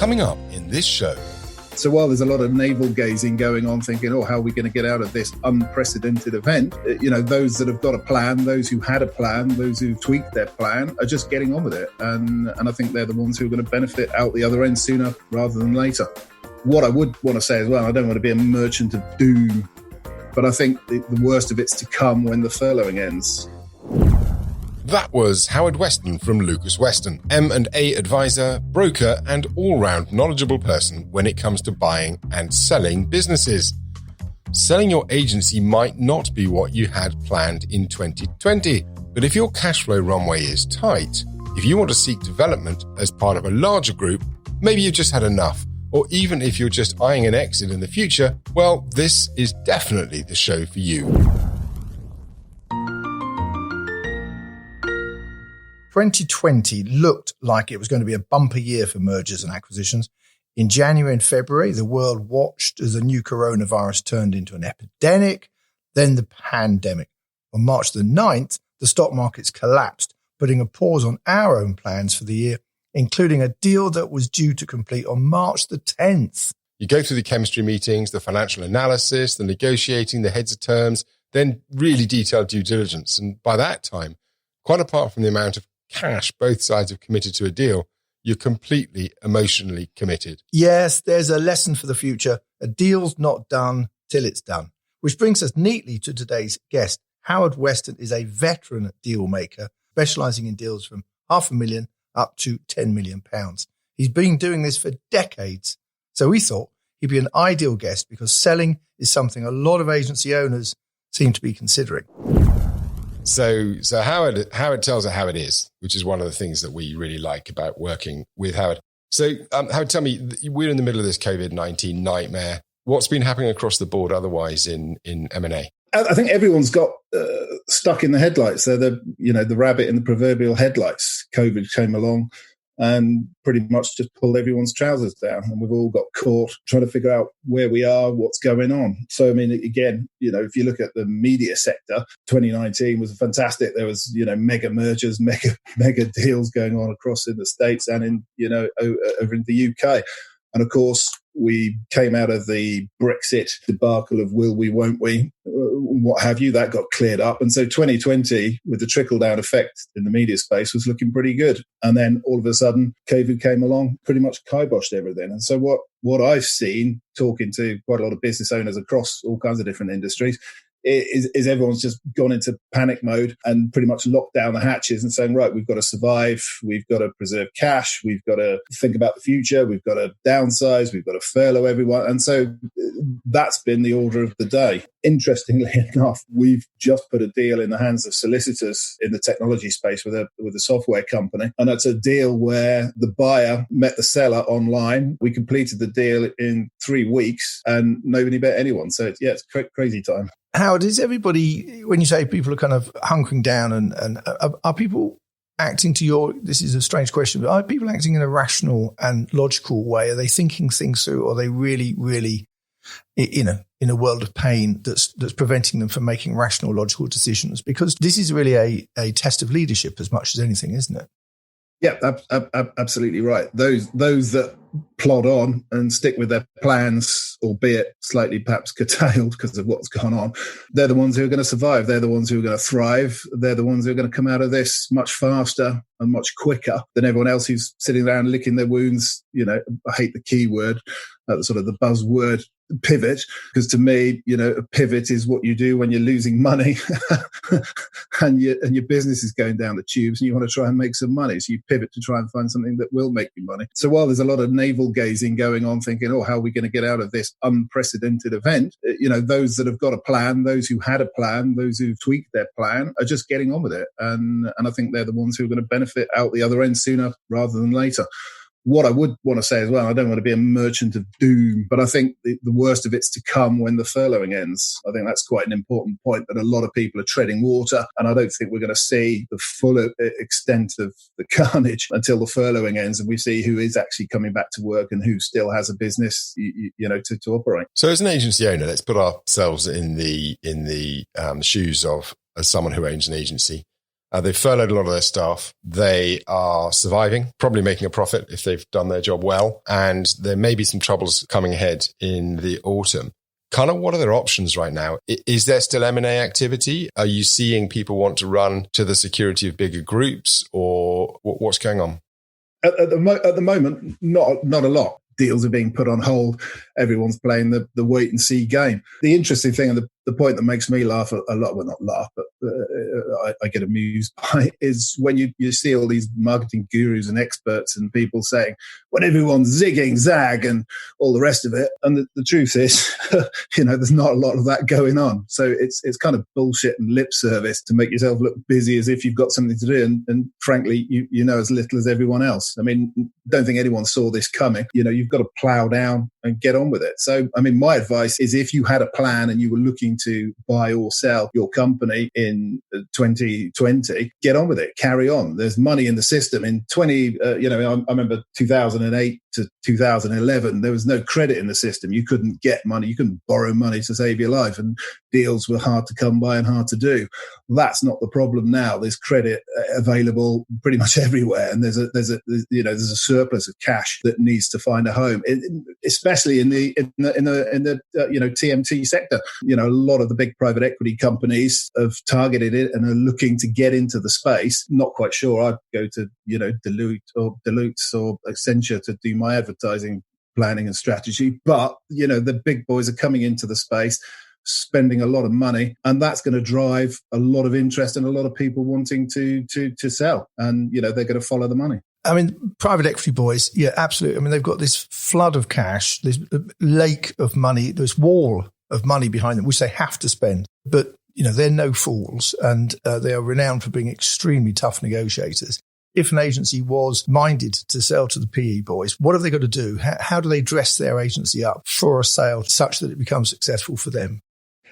Coming up in this show. So while there's a lot of navel gazing going on, thinking, how are we going to get out of this unprecedented event? Those that have got a plan, those who had a plan, those who tweaked their plan are just getting on with it. And I think they're the ones who are going to benefit out the other end sooner rather than later. What I would want to say as well, I don't want to be a merchant of doom, but I think the worst of it's to come when the furloughing ends. That was Howard Weston from Lucas Weston, M&A advisor, broker, and all-round knowledgeable person when it comes to buying and selling businesses. Selling your agency might not be what you had planned in 2020, but if your cash flow runway is tight, if you want to seek development as part of a larger group, maybe you've just had enough, or even if you're just eyeing an exit in the future, well, this is definitely the show for you. 2020 looked like it was going to be a bumper year for mergers and acquisitions. In January and February, the world watched as a new coronavirus turned into an epidemic, then the pandemic. On March the 9th, the stock markets collapsed, putting a pause on our own plans for the year, including a deal that was due to complete on March the 10th. You go through the chemistry meetings, the financial analysis, the negotiating, the heads of terms, then really detailed due diligence. And by that time, quite apart from the amount of cash both sides have committed to a deal, you're completely emotionally committed. Yes, there's a lesson for the future. A deal's not done till it's done. Which brings us neatly to today's guest. Howard Weston is a veteran deal maker, specialising in deals from £500,000 up to £10 million. He's been doing this for decades. So we thought he'd be an ideal guest because selling is something a lot of agency owners seem to be considering. So Howard tells it how it is, which is one of the things that we really like about working with Howard. So Howard, tell me, we're in the middle of this COVID-19 nightmare. What's been happening across the board otherwise in M&A? I think everyone's got stuck in the headlights. They're the rabbit in the proverbial headlights. COVID came along and pretty much just pulled everyone's trousers down. And we've all got caught trying to figure out where we are, what's going on. So, I mean, again, if you look at the media sector, 2019 was fantastic. There was, mega mergers, mega deals going on across in the States and in, over in the UK. And of course, we came out of the Brexit debacle of will we, won't we, what have you, that got cleared up. And so 2020, with the trickle-down effect in the media space, was looking pretty good. And then all of a sudden, COVID came along, pretty much kiboshed everything. And so what I've seen, talking to quite a lot of business owners across all kinds of different industries, is everyone's just gone into panic mode and pretty much locked down the hatches and saying, right, we've got to survive, we've got to preserve cash, we've got to think about the future, we've got to downsize, we've got to furlough everyone. And so that's been the order of the day. Interestingly enough, we've just put a deal in the hands of solicitors in the technology space with a software company. And that's a deal where the buyer met the seller online. We completed the deal in 3 weeks and nobody bet anyone. So it's crazy time. Howard, is everybody, when you say people are kind of hunkering down and are people acting this is a strange question, but are people acting in a rational and logical way? Are they thinking things through? Or are they really, really, in a world of pain that's preventing them from making rational, logical decisions? Because this is really a test of leadership as much as anything, isn't it? Yeah, absolutely right. Those that plod on and stick with their plans, albeit slightly perhaps curtailed because of what's gone on, they're the ones who are going to survive. They're the ones who are going to thrive. They're the ones who are going to come out of this much faster and much quicker than everyone else who's sitting around licking their wounds. I hate the key word, sort of the buzzword pivot, because to me, a pivot is what you do when you're losing money and your business is going down the tubes and you want to try and make some money. So you pivot to try and find something that will make you money. So while there's a lot of navel gazing going on, thinking, how are we going to get out of this unprecedented event? Those that have got a plan, those who had a plan, those who tweaked their plan are just getting on with it. And I think they're the ones who are going to benefit out the other end sooner rather than later. What I would want to say as well, I don't want to be a merchant of doom, but I think the worst of it's to come when the furloughing ends. I think that's quite an important point, that a lot of people are treading water, and I don't think we're going to see the full extent of the carnage until the furloughing ends and we see who is actually coming back to work and who still has a business, to operate. So as an agency owner, let's put ourselves in the shoes of as someone who owns an agency. They've furloughed a lot of their staff. They are surviving, probably making a profit if they've done their job well. And there may be some troubles coming ahead in the autumn. Kind of what are their options right now? Is there still M&A activity? Are you seeing people want to run to the security of bigger groups, or what's going on? At the moment, not a lot. Deals are being put on hold. Everyone's playing the wait and see game. The interesting thing, and the point that makes me laugh a lot, well, not laugh, but I get amused by, is when you see all these marketing gurus and experts and people saying, when everyone's zigging, zag, and all the rest of it. And the truth is, there's not a lot of that going on. So it's kind of bullshit and lip service to make yourself look busy as if you've got something to do. And frankly, you know as little as everyone else. I mean, don't think anyone saw this coming. You've got to plow down and get on with it. So, I mean, my advice is if you had a plan and you were looking to buy or sell your company in 2020, get on with it, carry on. There's money in the system. In I remember 2008 to 2011, there was no credit in the system. You couldn't get money. You couldn't borrow money to save your life, and deals were hard to come by and hard to do. That's not the problem now. There's credit available pretty much everywhere, and there's a surplus of cash that needs to find a home, especially in the TMT sector. A lot of the big private equity companies have targeted it and are looking to get into the space. Not quite sure I'd go to Deloitte or Accenture to do my advertising planning and strategy, but the big boys are coming into the space, spending a lot of money, and that's going to drive a lot of interest and a lot of people wanting to sell, and they're going to follow the money. I mean, private equity boys, yeah, absolutely. I mean, they've got this flood of cash, this lake of money, this wall of money behind them, which they have to spend. But, they're no fools, and they are renowned for being extremely tough negotiators. If an agency was minded to sell to the PE boys, what have they got to do? How do they dress their agency up for a sale such that it becomes successful for them?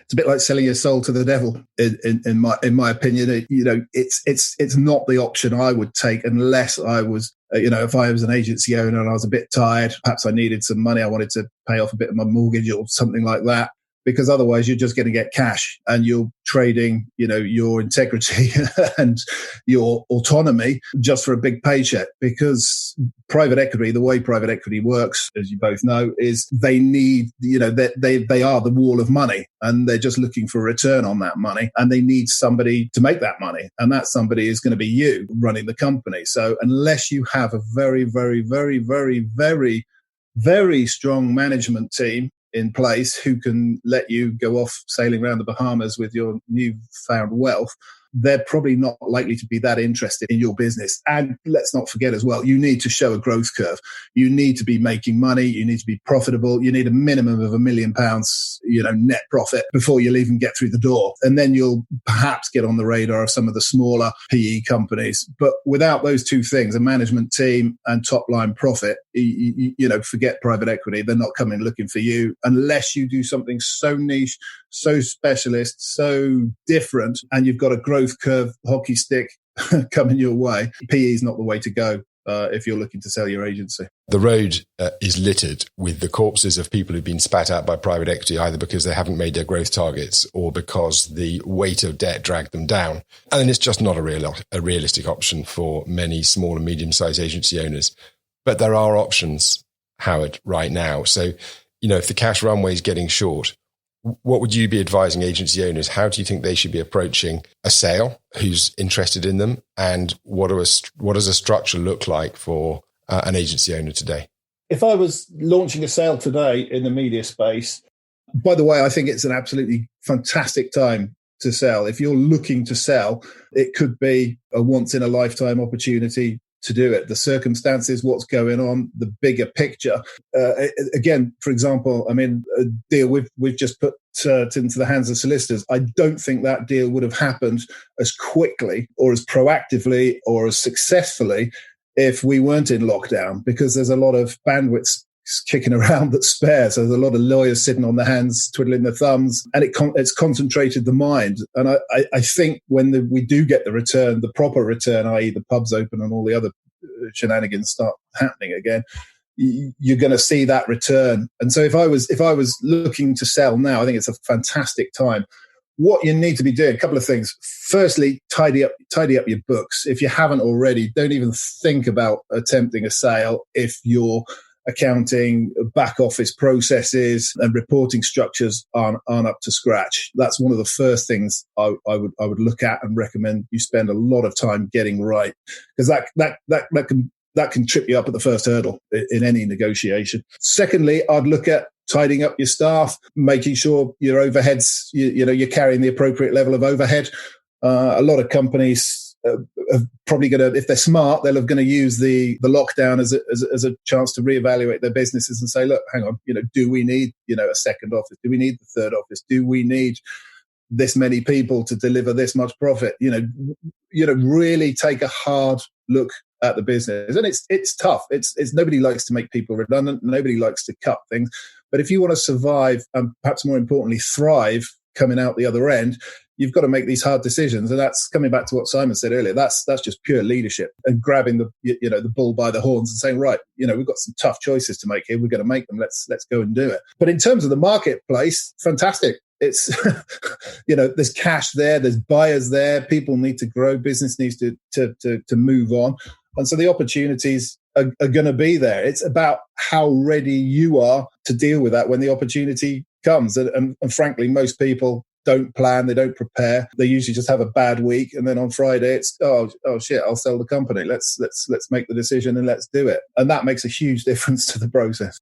It's a bit like selling your soul to the devil, in my opinion. It's not the option I would take unless I was, if I was an agency owner and I was a bit tired, perhaps I needed some money, I wanted to pay off a bit of my mortgage or something like that. Because otherwise you're just going to get cash and you're trading, your integrity and your autonomy just for a big paycheck. Because private equity, the way private equity works, as you both know, is they need, they are the wall of money, and they're just looking for a return on that money, and they need somebody to make that money. And that somebody is going to be you running the company. So unless you have a very, very, very, very, very, very strong management team in place who can let you go off sailing around the Bahamas with your newfound wealth, they're probably not likely to be that interested in your business. And let's not forget as well, you need to show a growth curve. You need to be making money. You need to be profitable. You need a minimum of £1 million, net profit before you'll even get through the door. And then you'll perhaps get on the radar of some of the smaller PE companies. But without those two things, a management team and top line profit, forget private equity. They're not coming looking for you unless you do something so niche, so specialist, so different, and you've got a growth curve hockey stick coming your way. PE is not the way to go if you're looking to sell your agency. The road is littered with the corpses of people who've been spat out by private equity, either because they haven't made their growth targets or because the weight of debt dragged them down. And it's just not a realistic option for many small and medium-sized agency owners. But there are options, Howard, right now. So, if the cash runway is getting short, what would you be advising agency owners? How do you think they should be approaching a sale? Who's interested in them? And what does a structure look like for an agency owner today? If I was launching a sale today in the media space, by the way, I think it's an absolutely fantastic time to sell. If you're looking to sell, it could be a once-in-a-lifetime opportunity to do it. The circumstances, what's going on, the bigger picture. Again, for example, a deal we've just put into the hands of solicitors. I don't think that deal would have happened as quickly or as proactively or as successfully if we weren't in lockdown, because there's a lot of bandwidth kicking around that's spare. So there's a lot of lawyers sitting on their hands, twiddling their thumbs, and it's concentrated the mind. And I think when we do get the return, the proper return, i.e. the pubs open and all the other shenanigans start happening again, you're going to see that return. And so if I was looking to sell now, I think it's a fantastic time. what you need to be doing, a couple of things. Firstly, tidy up your books. If you haven't already, don't even think about attempting a sale if your accounting, back office processes and reporting structures aren't up to scratch. That's one of the first things I would look at and recommend you spend a lot of time getting right, because that can trip you up at the first hurdle in any negotiation. Secondly, I'd look at tidying up your staff, making sure your overheads, you're carrying the appropriate level of overhead. A lot of companies are probably going to, if they're smart, they're going to use the lockdown as a chance to reevaluate their businesses and say, look, hang on, do we need, a second office? Do we need the third office? Do we need this many people to deliver this much profit? Really take a hard look at the business. And it's tough. It's nobody likes to make people redundant. Nobody likes to cut things. But if you want to survive and perhaps more importantly, thrive coming out the other end, you've got to make these hard decisions. And that's coming back to what Simon said earlier. That's just pure leadership and grabbing the bull by the horns and saying, right, we've got some tough choices to make here. We're going to make them. Let's go and do it. But in terms of the marketplace, fantastic. It's, there's cash there, there's buyers there. People need to grow. Business needs to move on. And so the opportunities are going to be there. It's about how ready you are to deal with that when the opportunity comes. And frankly, most people don't plan, they don't prepare. They usually just have a bad week, and then on Friday it's oh shit, I'll sell the company. Let's make the decision and let's do it. And that makes a huge difference to the process.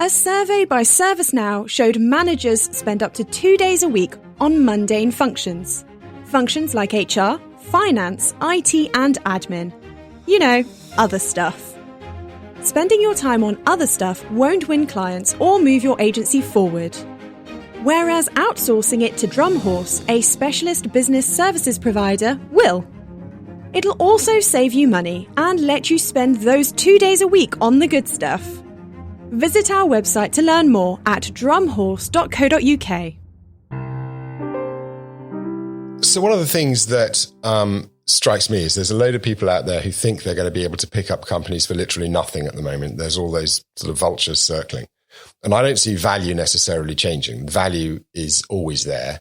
A survey by ServiceNow showed managers spend up to 2 days a week on mundane functions. Functions like HR, finance, IT, and admin. Other stuff. Spending your time on other stuff won't win clients or move your agency forward. Whereas outsourcing it to Drumhorse, a specialist business services provider, will. It'll also save you money and let you spend those 2 days a week on the good stuff. Visit our website to learn more at drumhorse.co.uk. So one of the things that strikes me is there's a load of people out there who think they're going to be able to pick up companies for literally nothing at the moment. There's all those sort of vultures circling. And I don't see value necessarily changing. Value is always there.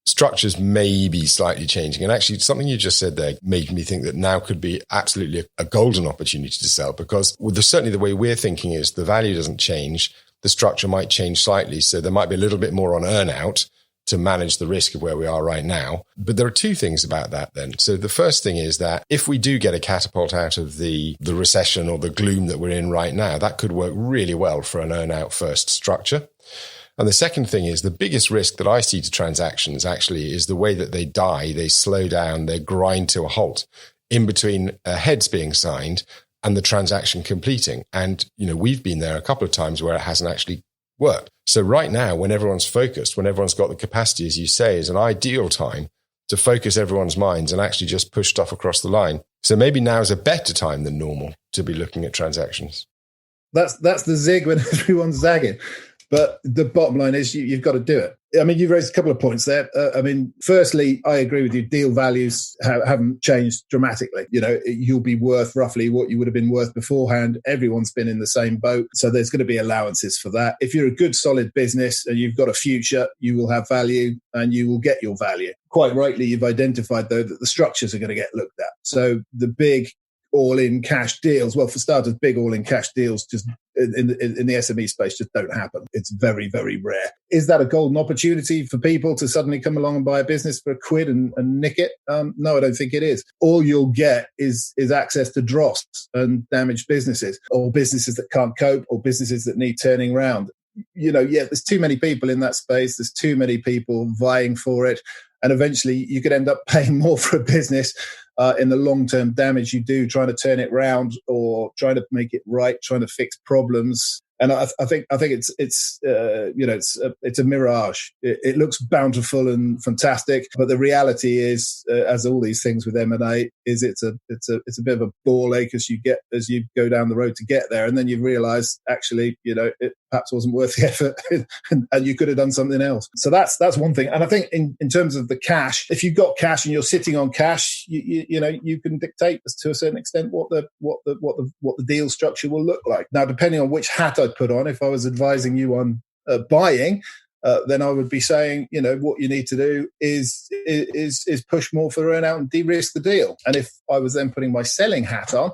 Structures may be slightly changing. And actually, something you just said there made me think that now could be absolutely a golden opportunity to sell, because certainly the way we're thinking is the value doesn't change. The structure might change slightly. So there might be a little bit more on earn-out to manage the risk of where we are right now. But there are two things about that then. So the first thing is that if we do get a catapult out of the recession or the gloom that we're in right now, that could work really well for an earn-out first structure. And the second thing is the biggest risk that I see to transactions actually is the way that they die, they slow down, they grind to a halt in between heads being signed and the transaction completing. And, we've been there a couple of times where it hasn't actually worked. So right now, when everyone's focused, when everyone's got the capacity, as you say, is an ideal time to focus everyone's minds and actually just push stuff across the line. So maybe now is a better time than normal to be looking at transactions. That's the zig when everyone's zagging. But the bottom line is you've got to do it. I mean, you've raised a couple of points there. Firstly, I agree with you. Deal values haven't changed dramatically. You'll be worth roughly what you would have been worth beforehand. Everyone's been in the same boat. So there's going to be allowances for that. If you're a good, solid business and you've got a future, you will have value and you will get your value. Quite rightly, you've identified, though, that the structures are going to get looked at. So the big all-in cash deals, well, for starters, big all-in cash deals just in the SME space just don't happen. It's very, very rare. Is that a golden opportunity for people to suddenly come along and buy a business for £1 and nick it? No, I don't think it is. All you'll get is access to dross and damaged businesses, or businesses that can't cope, or businesses that need turning around. There's too many people in that space. There's too many people vying for it. And eventually you could end up paying more for a business in the long-term damage you do trying to turn it round or trying to make it right, trying to fix problems. And I think it's a mirage. It looks bountiful and fantastic, but the reality is, as all these things with M&A, is it's a bit of a ball ache as you go down the road to get there, and then you realise actually it perhaps wasn't worth the effort, and you could have done something else. So that's one thing. And I think in terms of the cash, if you've got cash and you're sitting on cash, you can dictate to a certain extent what the deal structure will look like. Now, depending on which hat I put on, if I was advising you on buying, then I would be saying, what you need to do is push more for earn out and de-risk the deal. And if I was then putting my selling hat on,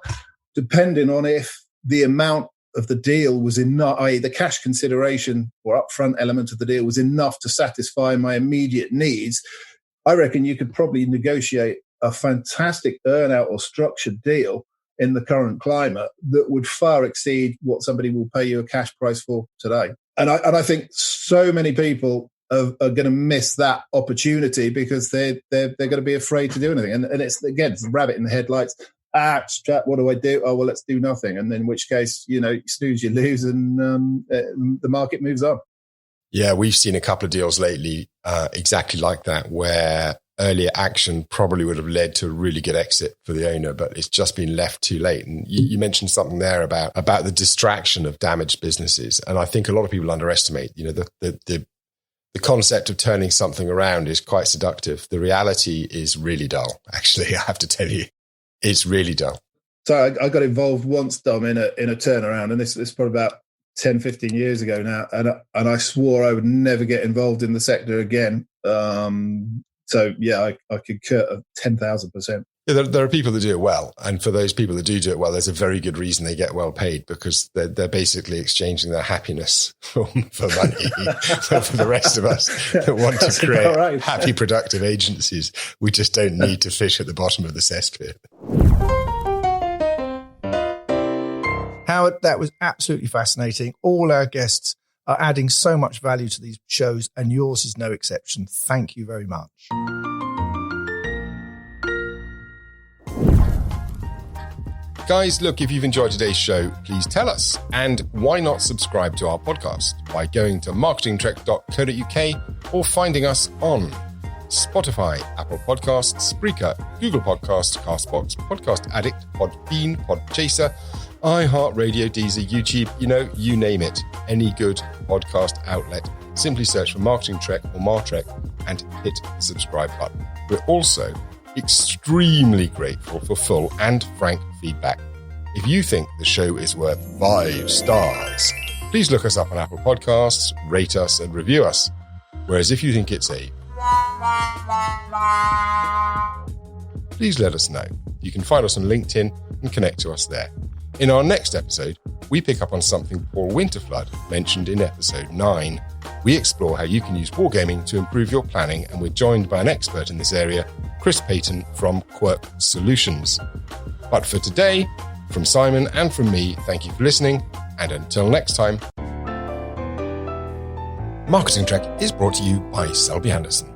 depending on if the amount of the deal was enough, i.e. the cash consideration or upfront element of the deal was enough to satisfy my immediate needs, I reckon you could probably negotiate a fantastic earn out or structured deal in the current climate that would far exceed what somebody will pay you a cash price for today. And I think so many people are going to miss that opportunity because they're going to be afraid to do anything. And it's the rabbit in the headlights. What do I do? Oh, well, let's do nothing. And then in which case, you snooze, you lose, and the market moves on. Yeah, we've seen a couple of deals lately exactly like that, where earlier action probably would have led to a really good exit for the owner, but it's just been left too late. And you mentioned something there about the distraction of damaged businesses. And I think a lot of people underestimate, the concept of turning something around is quite seductive. The reality is really dull. Actually, I have to tell you, it's really dull. So I got involved once, Dom, in a turnaround, and this is probably about 10, 15 years ago now. And I swore I would never get involved in the sector again. So, yeah, I could cut 10,000%. Yeah, there are people that do it well. And for those people that do it well, there's a very good reason they get well paid, because they're basically exchanging their happiness for money. So for the rest of us that want to create happy, productive agencies, we just don't need to fish at the bottom of the cesspit. Howard, that was absolutely fascinating. All our guests are adding so much value to these shows, and yours is no exception. Thank you very much. Guys, look, if you've enjoyed today's show, please tell us. And why not subscribe to our podcast by going to marketingtrek.co.uk or finding us on Spotify, Apple Podcasts, Spreaker, Google Podcasts, Castbox, Podcast Addict, Podbean, Podchaser, iHeartRadio, Deezer, YouTube, you name it. Any good podcast outlet. Simply search for Marketing Trek or Martrek and hit the subscribe button. We're also extremely grateful for full and frank feedback. If you think the show is worth 5 stars, please look us up on Apple Podcasts, rate us and review us. Whereas if you think it's please let us know. You can find us on LinkedIn and connect to us there. In our next episode, we pick up on something Paul Winterflood mentioned in episode 9. We explore how you can use wargaming to improve your planning, and we're joined by an expert in this area, Chris Payton from Quirk Solutions. But for today, from Simon and from me, thank you for listening, and until next time. Marketing Trek is brought to you by Selby Anderson.